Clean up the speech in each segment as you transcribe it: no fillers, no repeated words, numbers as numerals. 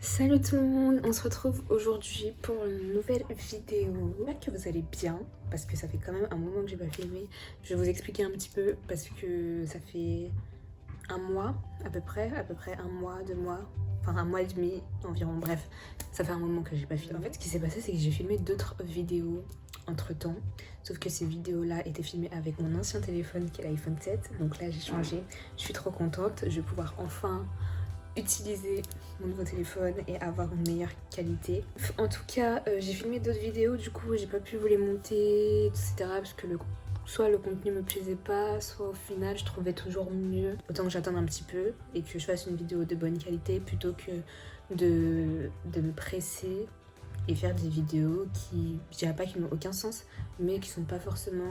Salut tout le monde, on se retrouve aujourd'hui pour une nouvelle vidéo. J'espère que vous allez bien, parce que ça fait quand même un moment que j'ai pas filmé. Je vais vous expliquer un petit peu, parce que ça fait un mois à peu près un mois, 2 mois, enfin un mois et demi environ, bref. Ça fait un moment que j'ai pas filmé. En fait, ce qui s'est passé, c'est que j'ai filmé d'autres vidéos entre temps, sauf que ces vidéos-là étaient filmées avec mon ancien téléphone qui est l'iPhone 7, donc là j'ai changé. Je suis trop contente, je vais pouvoir enfin utiliser mon nouveau téléphone et avoir une meilleure qualité. En tout cas, j'ai filmé d'autres vidéos, du coup j'ai pas pu vous les monter, etc. parce que soit le contenu me plaisait pas, soit au final je trouvais toujours mieux. Autant que j'attende un petit peu et que je fasse une vidéo de bonne qualité plutôt que de me presser et faire des vidéos qui, je dirais pas qui n'ont aucun sens, mais qui sont pas forcément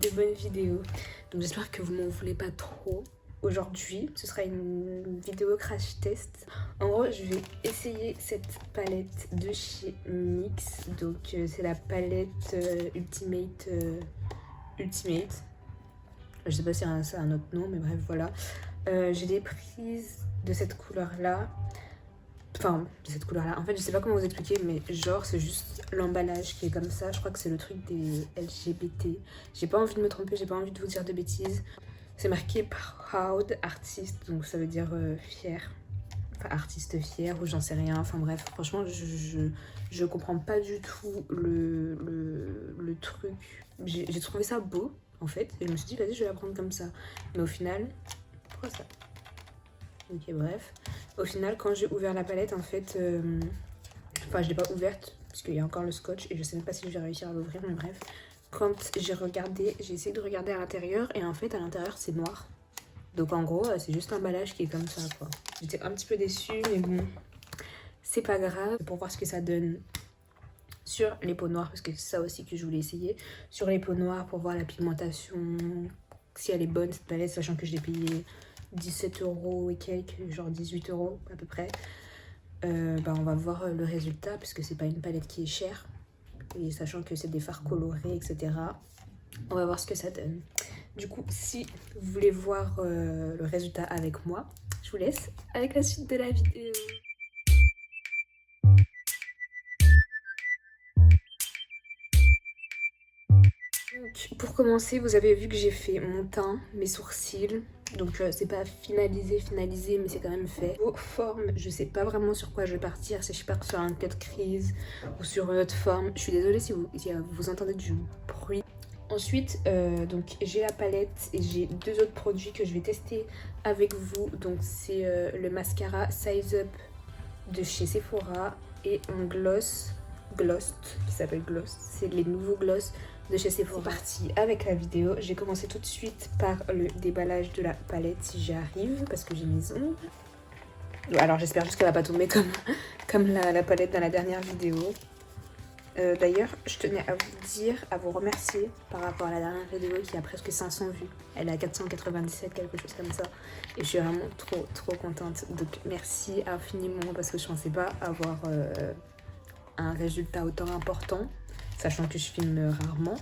des bonnes vidéos. Donc j'espère que vous m'en voulez pas trop. Aujourd'hui, ce sera une vidéo crash test. En gros, je vais essayer cette palette de chez NYX. Donc, c'est la palette Ultimate. Je sais pas si c'est un autre nom, mais bref, voilà. J'ai des prises de cette couleur-là. Enfin, de cette couleur-là. En fait, je sais pas comment vous expliquer, mais genre, c'est juste l'emballage qui est comme ça. Je crois que c'est le truc des LGBT. J'ai pas envie de me tromper, j'ai pas envie de vous dire de bêtises. C'est marqué Proud Artist, donc ça veut dire fier. Enfin, artiste fier ou j'en sais rien. Enfin bref, franchement, je comprends pas du tout le truc. J'ai trouvé ça beau, en fait. Et je me suis dit, vas-y, je vais la prendre comme ça. Mais au final, pourquoi ça? Ok, bref. Au final, quand j'ai ouvert la palette, en fait... Enfin, je l'ai pas ouverte, parce qu'il y a encore le scotch. Et je sais même pas si je vais réussir à l'ouvrir, mais bref. Quand j'ai essayé de regarder à l'intérieur et en fait à l'intérieur c'est noir. Donc en gros c'est juste l'emballage qui est comme ça quoi. J'étais un petit peu déçue mais bon, c'est pas grave. Pour voir ce que ça donne sur les peaux noires, parce que c'est ça aussi que je voulais essayer. Sur les peaux noires pour voir la pigmentation, si elle est bonne cette palette, sachant que je l'ai payée 17 € et quelques, genre 18 € à peu près. On va voir le résultat parce que c'est pas une palette qui est chère. Et sachant que c'est des fards colorés, etc. On va voir ce que ça donne. Du coup, si vous voulez voir le résultat avec moi, je vous laisse avec la suite de la vidéo. Donc, pour commencer, vous avez vu que j'ai fait mon teint, mes sourcils. Donc c'est pas finalisé, mais c'est quand même fait. Aux formes, je sais pas vraiment sur quoi je vais partir. Si je pars sur un cut crease ou sur une autre forme. Je suis désolée si vous entendez du bruit. Ensuite, donc j'ai la palette et j'ai deux autres produits que je vais tester avec vous. Donc c'est le mascara Size Up de chez Sephora et un gloss qui s'appelle Gloss. C'est les nouveaux gloss de chez Sephora. C'est parti avec la vidéo. J'ai commencé tout de suite par le déballage de la palette si j'y arrive parce que j'ai mes ongles. Alors j'espère juste qu'elle va pas tomber comme la palette dans la dernière vidéo. D'ailleurs, je tenais à vous dire, à vous remercier par rapport à la dernière vidéo qui a presque 500 vues. Elle est à 497, quelque chose comme ça. Et je suis vraiment trop contente. Donc merci infiniment parce que je ne pensais pas avoir un résultat autant important, sachant que je filme rarement.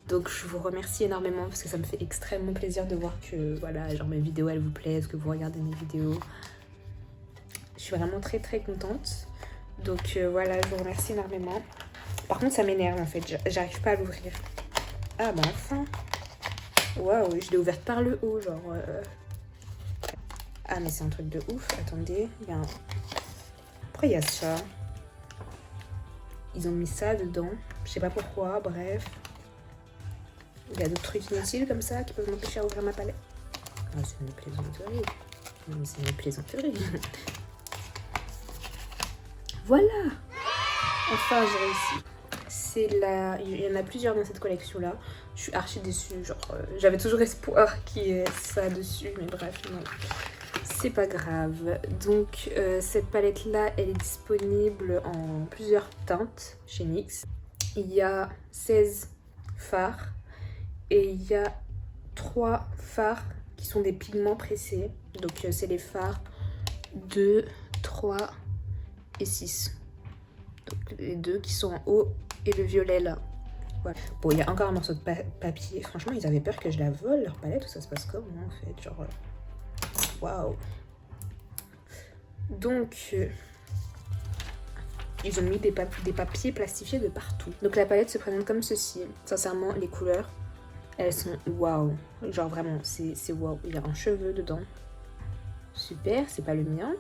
Donc je vous remercie énormément parce que ça me fait extrêmement plaisir de voir que voilà, genre mes vidéos elles vous plaisent, que vous regardez mes vidéos. Je suis vraiment très contente. Donc voilà, je vous remercie énormément. Par contre, ça m'énerve en fait, j'arrive pas à l'ouvrir. Ah bah enfin. Waouh, je l'ai ouverte par le haut, genre... Ah mais c'est un truc de ouf, attendez, il y a un... Pourquoi il y a ça? Ils ont mis ça dedans, je sais pas pourquoi, bref. Il y a d'autres trucs inutiles comme ça qui peuvent m'empêcher à ouvrir ma palette. Ah, c'est une plaisanterie. Non mais c'est une plaisanterie. Voilà. Enfin, j'ai réussi. Il y en a plusieurs dans cette collection là. Je suis archi déçue, genre j'avais toujours espoir qu'il y ait ça dessus, mais bref non, c'est pas grave. Donc cette palette là elle est disponible en plusieurs teintes chez NYX. Il y a 16 fards et il y a 3 fards qui sont des pigments pressés. Donc c'est les fards 2, 3 et 6. Donc les deux qui sont en haut et le violet là. Voilà. Bon, il y a encore un morceau de papier. Franchement, ils avaient peur que je la vole, leur palette, ou ça se passe comment en fait? Genre, waouh. Donc, ils ont mis des papiers plastifiés de partout. Donc la palette se présente comme ceci. Sincèrement, les couleurs, elles sont waouh. Genre vraiment, c'est waouh. Il y a un cheveu dedans. Super, c'est pas le mien.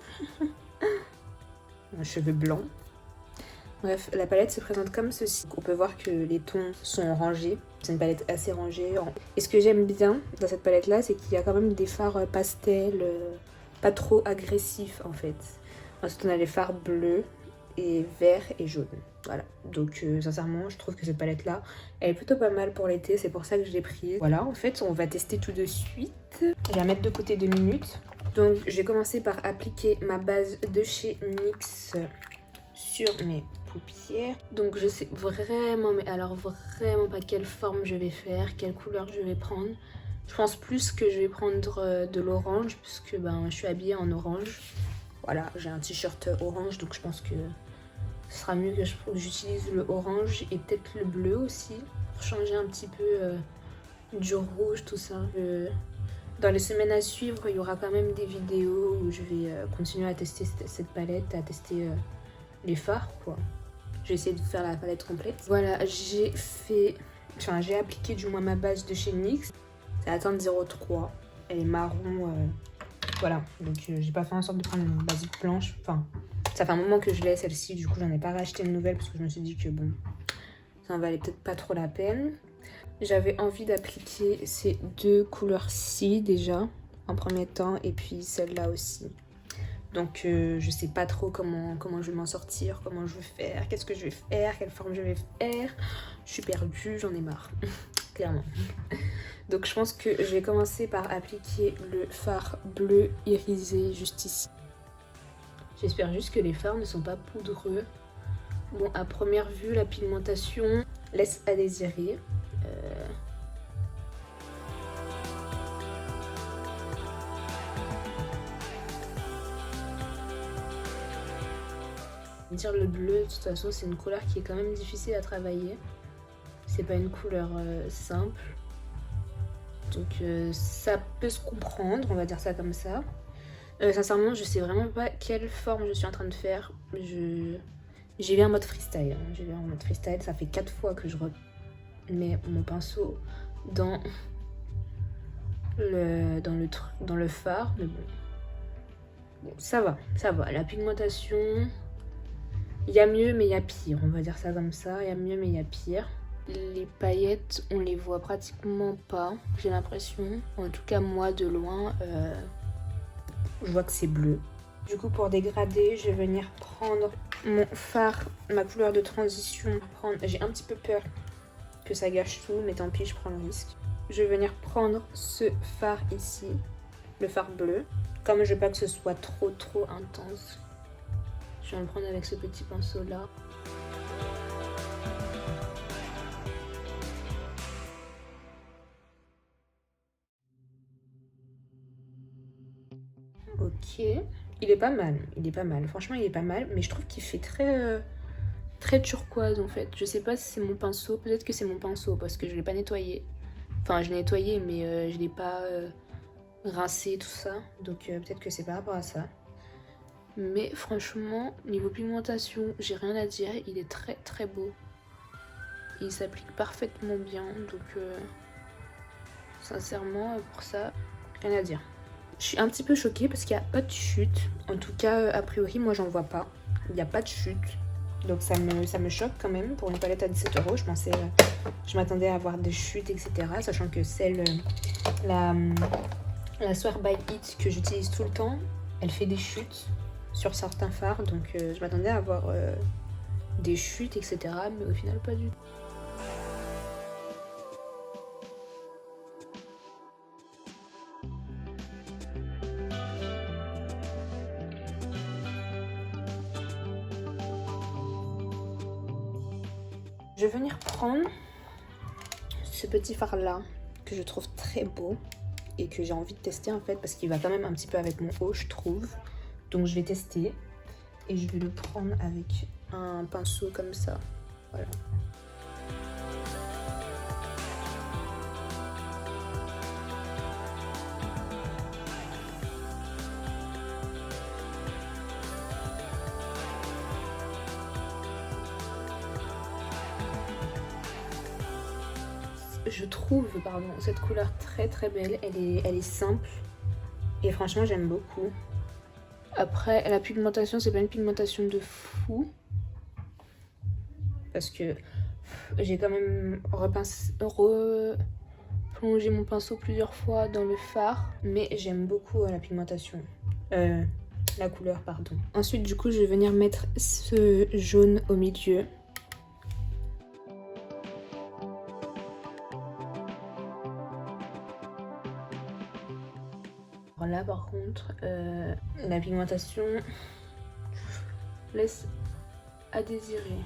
Un cheveu blanc. Bref, la palette se présente comme ceci. On peut voir que les tons sont rangés. C'est une palette assez rangée. Et ce que j'aime bien dans cette palette-là, c'est qu'il y a quand même des fards pastel, pas trop agressifs en fait. Ensuite, on a les fards bleus et verts et jaunes. Voilà. Donc, sincèrement, je trouve que cette palette-là, elle est plutôt pas mal pour l'été. C'est pour ça que je l'ai prise. Voilà, en fait, on va tester tout de suite. Je vais la mettre de côté 2 minutes. Donc, je vais commencer par appliquer ma base de chez NYX sur mes paupières. Donc je sais vraiment, mais alors vraiment pas quelle forme je vais faire, quelle couleur je vais prendre. Je pense plus que je vais prendre de l'orange puisque ben, je suis habillée en orange. Voilà, j'ai un t-shirt orange donc je pense que ce sera mieux que j'utilise le orange et peut-être le bleu aussi pour changer un petit peu du rouge, tout ça. Dans les semaines à suivre, il y aura quand même des vidéos où je vais continuer à tester cette palette, à tester les fards quoi. Je vais essayer de faire la palette complète. Voilà, j'ai appliqué du moins ma base de chez NYX. C'est la teinte 03. Elle est marron. Voilà, donc j'ai pas fait en sorte de prendre une base blanche. Enfin, ça fait un moment que je l'ai celle-ci. Du coup, j'en ai pas racheté une nouvelle parce que je me suis dit que bon, ça en valait peut-être pas trop la peine. J'avais envie d'appliquer ces deux couleurs-ci déjà, en premier temps, et puis celle-là aussi. Donc je sais pas trop comment je vais m'en sortir, comment je vais faire, qu'est-ce que je vais faire, quelle forme je vais faire. Je suis perdue, j'en ai marre, clairement. Donc je pense que je vais commencer par appliquer le fard bleu irisé juste ici. J'espère juste que les fards ne sont pas poudreux. Bon, à première vue, la pigmentation laisse à désirer. Dire le bleu, de toute façon, c'est une couleur qui est quand même difficile à travailler. C'est pas une couleur simple. Donc ça peut se comprendre, on va dire ça comme ça. Sincèrement, je sais vraiment pas quelle forme je suis en train de faire. J'y vais en mode freestyle. Hein. J'y vais en mode freestyle. Ça fait 4 fois que je remets mon pinceau dans le fard. Mais bon, ça va. La pigmentation... Il y a mieux mais il y a pire, on va dire ça comme ça. Il y a mieux mais il y a pire. Les paillettes, on les voit pratiquement pas, j'ai l'impression. En tout cas, moi, de loin, je vois que c'est bleu. Du coup, pour dégrader, je vais venir prendre mon fard, ma couleur de transition. J'ai un petit peu peur que ça gâche tout, mais tant pis, je prends le risque. Je vais venir prendre ce fard ici, le fard bleu. Comme je veux pas que ce soit trop intense. Je vais en prendre avec ce petit pinceau là. Ok, il est pas mal, franchement il est pas mal, mais je trouve qu'il fait très turquoise en fait. Je sais pas si c'est mon pinceau, peut-être que c'est mon pinceau parce que je l'ai pas nettoyé. Enfin je l'ai nettoyé mais je l'ai pas rincé tout ça, donc peut-être que c'est par rapport à ça. Mais franchement, niveau pigmentation, j'ai rien à dire. Il est très beau. Il s'applique parfaitement bien. Donc, sincèrement, pour ça, rien à dire. Je suis un petit peu choquée parce qu'il n'y a pas de chute. En tout cas, a priori, moi, j'en vois pas. Il n'y a pas de chute. Donc, ça me choque quand même. Pour une palette à 17 €, je m'attendais à avoir des chutes, etc. Sachant que la Swear by It que j'utilise tout le temps, elle fait des chutes sur certains fards, donc je m'attendais à avoir des chutes, etc. Mais au final, pas du tout. Je vais venir prendre ce petit fard là, que je trouve très beau et que j'ai envie de tester en fait, parce qu'il va quand même un petit peu avec mon haut, je trouve. Donc je vais tester et je vais le prendre avec un pinceau comme ça. Voilà. je trouve pardon, cette couleur très belle. Elle est simple et franchement j'aime beaucoup. Après la pigmentation, c'est pas une pigmentation de fou parce que j'ai quand même replongé mon pinceau plusieurs fois dans le fard, mais j'aime beaucoup la pigmentation. La couleur pardon. Ensuite du coup je vais venir mettre ce jaune au milieu. Là par contre la pigmentation laisse à désirer.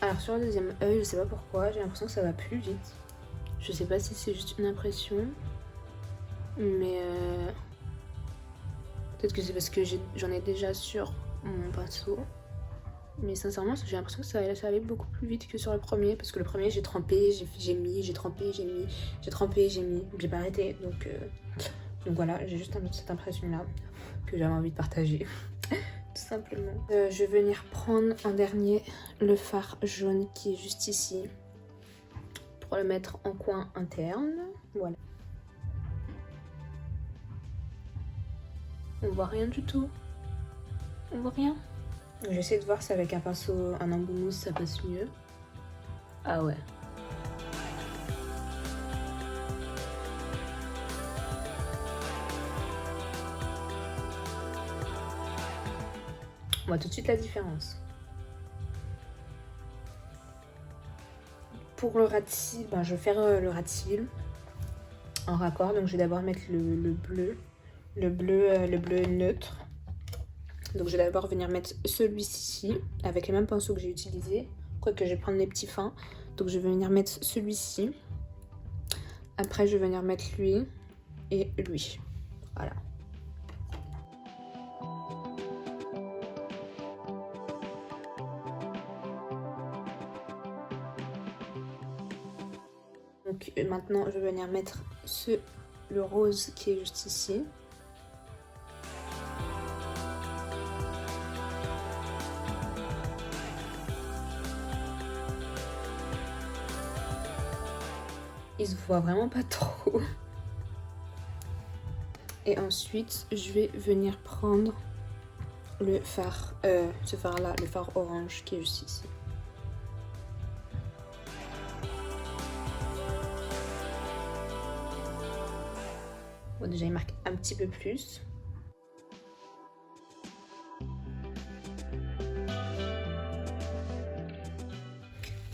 Alors sur le deuxième œil, je sais pas pourquoi, j'ai l'impression que ça va plus vite. Je sais pas si c'est juste une impression, mais peut-être que c'est parce que j'en ai déjà sur mon pinceau. Mais sincèrement, j'ai l'impression que ça allait beaucoup plus vite que sur le premier. Parce que le premier, j'ai trempé, j'ai mis, j'ai trempé, j'ai mis, j'ai trempé, j'ai mis. J'ai pas arrêté. Donc voilà, j'ai juste cette impression-là que j'avais envie de partager. Tout simplement. Je vais venir prendre en dernier le fard jaune qui est juste ici. Pour le mettre en coin interne. Voilà. On voit rien du tout. On voit rien. J'essaie de voir si avec un pinceau, un embout mousse, ça passe mieux. Ah ouais. On voit tout de suite la différence. Pour le ras de cils, je vais faire le ras de cils en raccord. Donc je vais d'abord mettre le bleu neutre. Donc je vais d'abord venir mettre celui-ci avec les mêmes pinceaux que j'ai utilisés. Quoique je vais prendre les petits fins. Donc je vais venir mettre celui-ci. Après je vais venir mettre lui et lui. Voilà. Donc maintenant je vais venir mettre le rose qui est juste ici. Il se voit vraiment pas trop. Et ensuite, je vais venir prendre le fard, ce fard là, le fard orange qui est juste ici. Bon, déjà il marque un petit peu plus.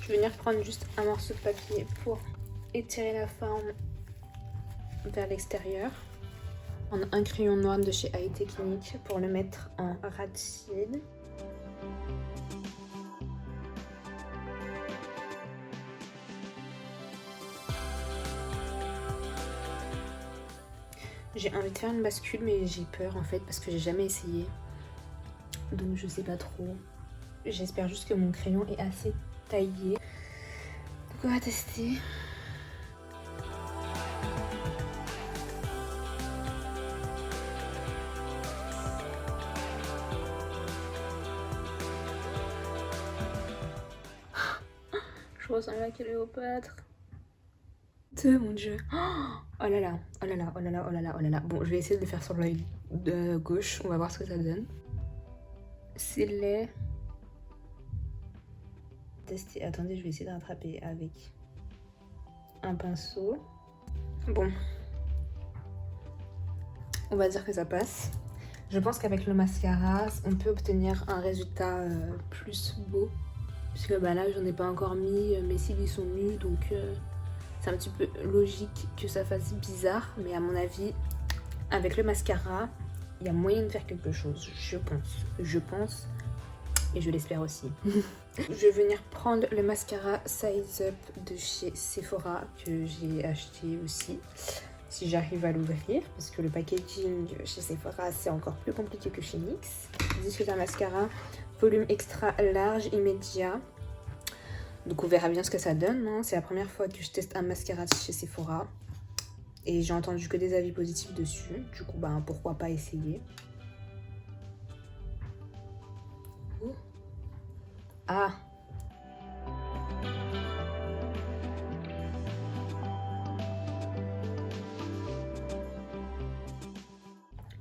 Je vais venir prendre juste un morceau de papier pour étirer la forme vers l'extérieur. Prendre un crayon noir de chez High Technique pour le mettre en ras de cils. J'ai envie de faire une bascule mais j'ai peur en fait parce que j'ai jamais essayé. Donc je sais pas trop. J'espère juste que mon crayon est assez taillé. Donc on va tester. Je ressemble à Cléopâtre. Mon dieu. Oh là là, oh là là, oh là là, oh là là, oh là là. Bon, je vais essayer de le faire sur l'œil de gauche. On va voir ce que ça donne. C'est laid. Tester. Attendez, je vais essayer de rattraper avec un pinceau. Bon. On va dire que ça passe. Je pense qu'avec le mascara, on peut obtenir un résultat plus beau. Parce que là, j'en ai pas encore mis. Mes cils, ils sont nus, donc... c'est un petit peu logique que ça fasse bizarre, mais à mon avis, avec le mascara, il y a moyen de faire quelque chose, je pense. Je pense, et je l'espère aussi. Je vais venir prendre le mascara Size Up de chez Sephora, que j'ai acheté aussi, si j'arrive à l'ouvrir, parce que le packaging chez Sephora, c'est encore plus compliqué que chez NYX. Ils disent que c'est un mascara volume extra large, immédiat. Donc on verra bien ce que ça donne, hein. C'est la première fois que je teste un mascara chez Sephora. Et j'ai entendu que des avis positifs dessus. Du coup, bah, pourquoi pas essayer. Oh. Ah!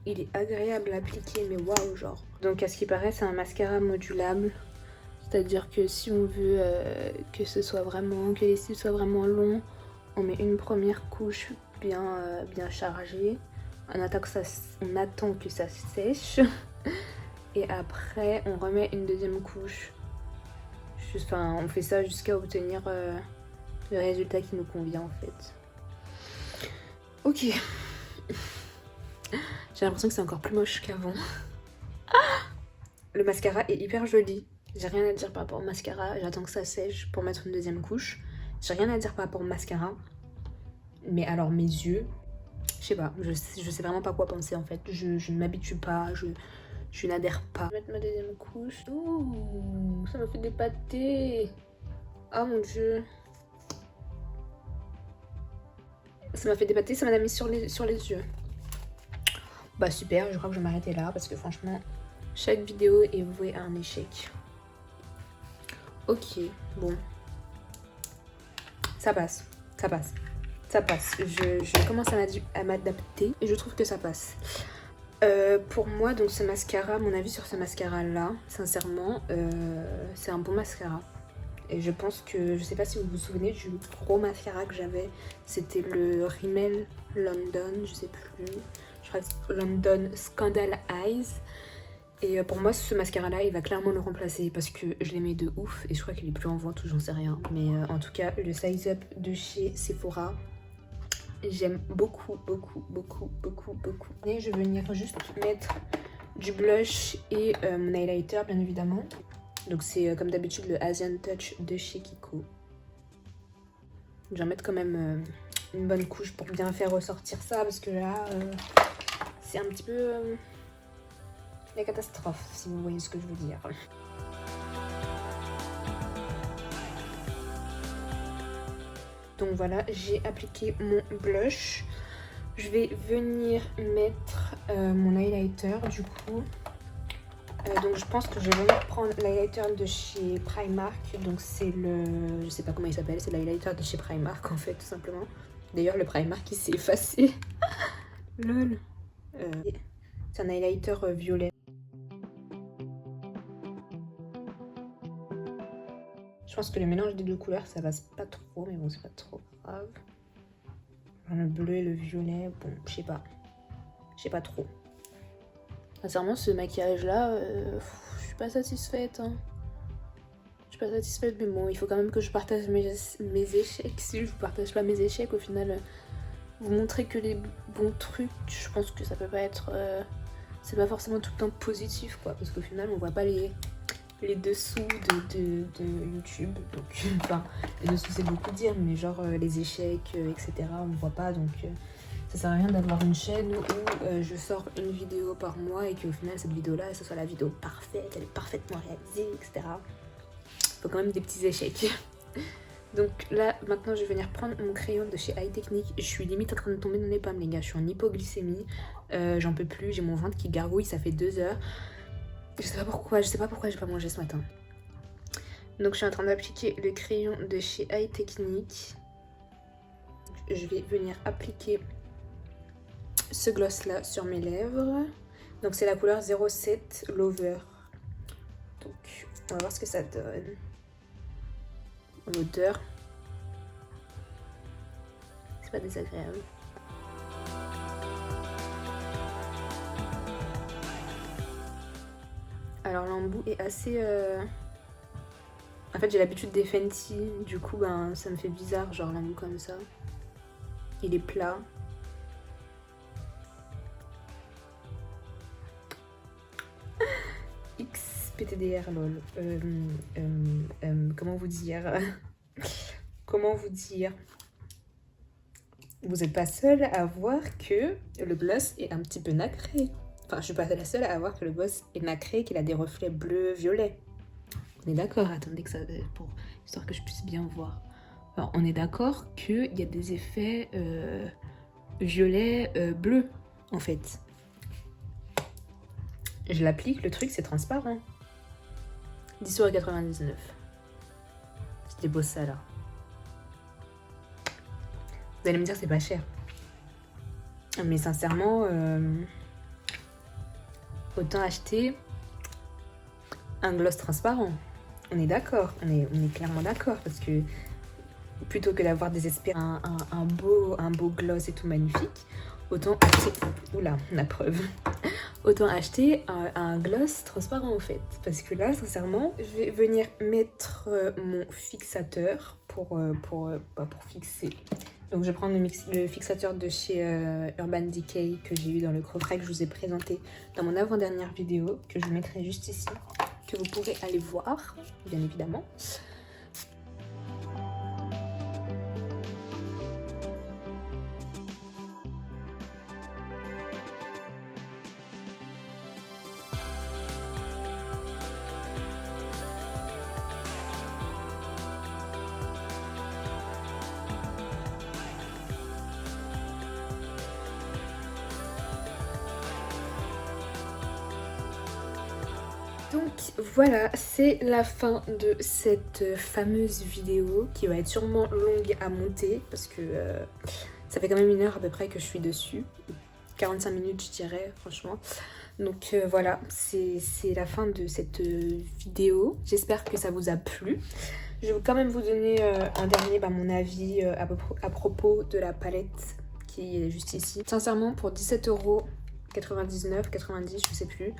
Il est agréable à appliquer, mais waouh, genre. Donc, à ce qui paraît, c'est un mascara modulable. C'est-à-dire que si on veut que ce soit vraiment, que les cils soient vraiment longs, on met une première couche bien chargée. On attend que ça sèche. Et après, on remet une deuxième couche. Enfin, on fait ça jusqu'à obtenir le résultat qui nous convient en fait. Ok. J'ai l'impression que c'est encore plus moche qu'avant. Le mascara est hyper joli. J'ai rien à dire par rapport au mascara. J'attends que ça sèche pour mettre une deuxième couche. J'ai rien à dire par rapport au mascara. Mais alors mes yeux, je sais pas. Je sais vraiment pas quoi penser en fait. Je ne m'habitue pas. Je n'adhère pas. Je vais mettre ma deuxième couche. Ouh, ça m'a fait des pâtés. Oh mon dieu. Ça m'a fait des pâtés, ça m'a mis sur les yeux. Bah super, je crois que je vais m'arrêter là parce que franchement, chaque vidéo est vouée à un échec. Ok, bon. Ça passe, ça passe, ça passe. Je commence à m'adapter et je trouve que ça passe. Pour moi, donc ce mascara, mon avis sur ce mascara là, sincèrement, c'est un bon mascara. Et je pense que, je sais pas si vous vous souvenez du gros mascara que j'avais, c'était le Rimmel London, je sais plus, je crois que c'est London Scandal Eyes. Et pour moi, ce mascara là, il va clairement le remplacer parce que je l'aimais de ouf et je crois qu'il est plus en vente ou j'en sais rien. Mais en tout cas, le Size Up de chez Sephora, j'aime beaucoup, beaucoup, beaucoup, beaucoup, beaucoup. Et je vais venir juste mettre du blush et mon highlighter, bien évidemment. Donc c'est comme d'habitude le Asian Touch de chez Kiko. Je vais en mettre quand même une bonne couche pour bien faire ressortir ça parce que là, c'est un petit peu la catastrophe, si vous voyez ce que je veux dire. Donc voilà, j'ai appliqué mon blush. Je vais venir mettre mon highlighter du coup. Donc je pense que je vais venir prendre l'highlighter de chez Primark. Donc c'est le... je sais pas comment il s'appelle, c'est l'highlighter de chez Primark en fait tout simplement. D'ailleurs le Primark il s'est effacé. Lol. C'est un highlighter violet. Je pense que le mélange des deux couleurs ça passe pas trop, mais bon c'est pas trop grave. Le bleu et le violet, bon je sais pas. Je sais pas trop. Sincèrement, ce maquillage-là, je suis pas satisfaite. Hein. Je suis pas satisfaite, mais bon, il faut quand même que je partage mes échecs. Si je vous partage pas mes échecs, au final, vous montrer que les bons trucs, je pense que ça peut pas être... c'est pas forcément tout le temps positif, quoi. Parce qu'au final, on voit pas les dessous de YouTube. Donc, enfin, les dessous, c'est beaucoup dire, mais genre les échecs, etc., on voit pas, donc... ça sert à rien d'avoir une chaîne où je sors une vidéo par mois et qu'au final cette vidéo là, ce soit la vidéo parfaite, elle est parfaitement réalisée, etc. Il faut quand même des petits échecs. Donc là, maintenant je vais venir prendre mon crayon de chez High Technique. Je suis limite en train de tomber dans les pommes les gars, je suis en hypoglycémie. J'en peux plus, j'ai mon ventre qui gargouille, ça fait 2 heures. Je sais pas pourquoi j'ai pas mangé ce matin. Donc je suis en train d'appliquer le crayon de chez High Technique. Je vais venir appliquer ce gloss là sur mes lèvres. Donc c'est la couleur 07 Lover. Donc on va voir ce que ça donne. L'odeur, c'est pas désagréable. Alors l'embout est assez... En fait j'ai l'habitude des Fenty, du coup ben, ça me fait bizarre genre l'embout comme ça. Il est plat. XPTDR lol. Comment vous dire Comment vous dire Vous n'êtes pas seule à voir que le gloss est un petit peu nacré. Enfin, je suis pas la seule à voir que le gloss est nacré, qu'il a des reflets bleu-violet. On est d'accord, attendez que ça, pour histoire que je puisse bien voir. Alors, on est d'accord qu'il y a des effets violet, bleu, en fait. Je l'applique, le truc c'est transparent. 10,99 €. C'était beau ça là. Vous allez me dire c'est pas cher. Mais sincèrement, autant acheter un gloss transparent. On est d'accord, on est clairement d'accord parce que plutôt que d'avoir désespéré un beau gloss et tout magnifique, autant acheter... Oula, la preuve. Autant acheter un gloss transparent en fait. Parce que là, sincèrement, je vais venir mettre mon fixateur pour fixer. Donc je vais prendre le fixateur de chez Urban Decay que j'ai eu dans le coffret que je vous ai présenté dans mon avant-dernière vidéo, que je vous mettrai juste ici, que vous pourrez aller voir, bien évidemment. Donc voilà, c'est la fin de cette fameuse vidéo qui va être sûrement longue à monter parce que ça fait quand même 1 heure à peu près que je suis dessus. 45 minutes je dirais franchement. Donc voilà, c'est la fin de cette vidéo. J'espère que ça vous a plu. Je vais quand même vous donner un dernier mon avis à propos de la palette qui est juste ici. Sincèrement pour 17,99 €, 90 je sais plus.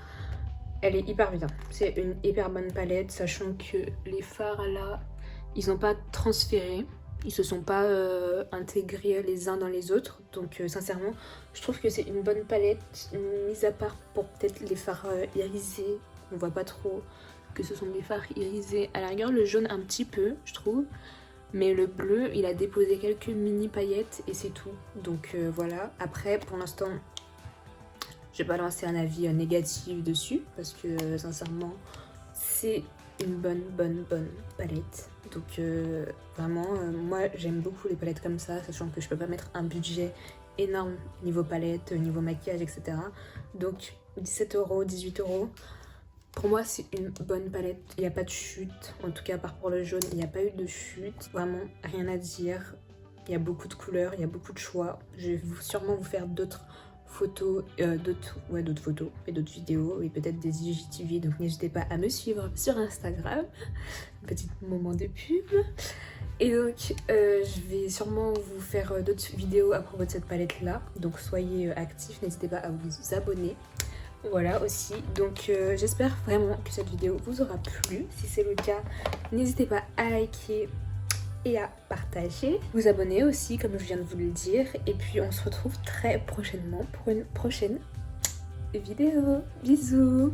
Elle est hyper bien, c'est une hyper bonne palette, sachant que les fards là, ils n'ont pas transféré, ils se sont pas intégrés les uns dans les autres. Donc sincèrement, je trouve que c'est une bonne palette, mis à part pour peut-être les fards irisés. On voit pas trop que ce sont des fards irisés. À la rigueur, le jaune un petit peu, je trouve. Mais le bleu, il a déposé quelques mini paillettes et c'est tout. Donc voilà, après pour l'instant... Je vais pas lancer un avis négatif dessus parce que sincèrement c'est une bonne palette. Donc vraiment moi j'aime beaucoup les palettes comme ça, sachant que je peux pas mettre un budget énorme niveau palette, niveau maquillage, etc. Donc 17 €, 18 €, pour moi c'est une bonne palette. Il n'y a pas de chute, en tout cas à part pour le jaune, il n'y a pas eu de chute. Vraiment rien à dire, il y a beaucoup de couleurs, il y a beaucoup de choix. Je vais sûrement vous faire d'autres photos, d'autres photos et d'autres vidéos et peut-être des IGTV, donc n'hésitez pas à me suivre sur Instagram. Un petit moment de pub. Et donc je vais sûrement vous faire d'autres vidéos à propos de cette palette là, donc soyez actifs, n'hésitez pas à vous abonner. Voilà aussi, donc j'espère vraiment que cette vidéo vous aura plu. Si c'est le cas, n'hésitez pas à liker et à partager, vous abonner aussi comme je viens de vous le dire, et puis on se retrouve très prochainement pour une prochaine vidéo. Bisous.